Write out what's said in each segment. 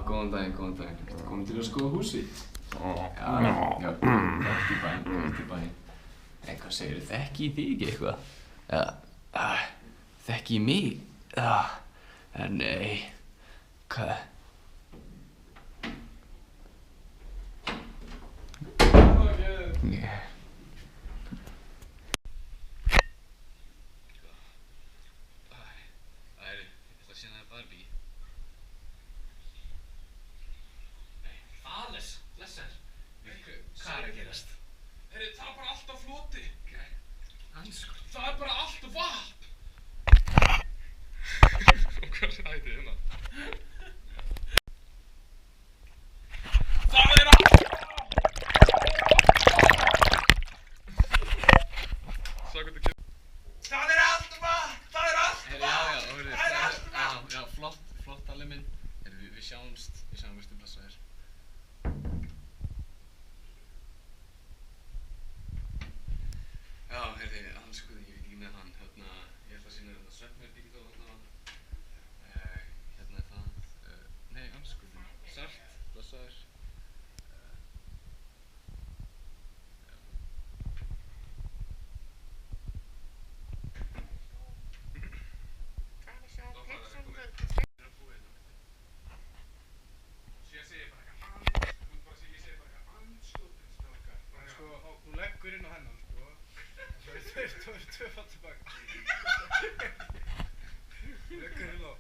góðan daginn. Ertu komin til að skoða húsið? Já, gott í bæinn. Hvað segirðu, þekki ég þig ekki eitthvað? Þekki ég mig? Nei, hvað? Hvað að gerast? Heyrðu, það bara allt á floti. Það bara allt vatn. Og hvað sætið hérna? Það allt vatn! Já, flott allir minn. Heyrðu, við sjáumst, veistu blessaðir. Já, heyrði, alls sko, ég veit ekki með hann, ég ætla að sýna þetta svefnherbergi þá hérna er það, nei, alls sko, Salt, blessaður. Þú leggur inn á hennan, sko. Það er tvöfalt tilbaka. Þú leggur inn á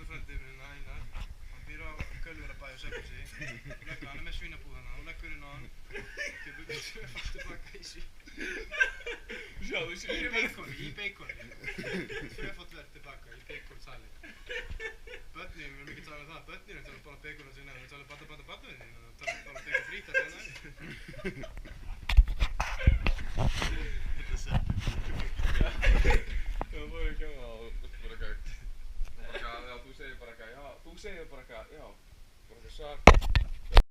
frændið minn hérna. Hann býr á Gaulverjabæ og Selfossi. Hann er með svínabúð hérna. Þú leggur inn á hann. Getur tvöfalt tilbaka í svín. Sjáðu, í beikoni. Tvöfalt verð tilbaka í beikonsali. Börnin, við erum ekki að tala um það. Börnin er að tala bara beikona sinna. Við tala bata-bata-bata-vinni. Við tala bara beikon frít að hérna. Já, það var ekki að það bara gægt. Já, þú segir bara eitthvað, já, bara eitthvað, svart.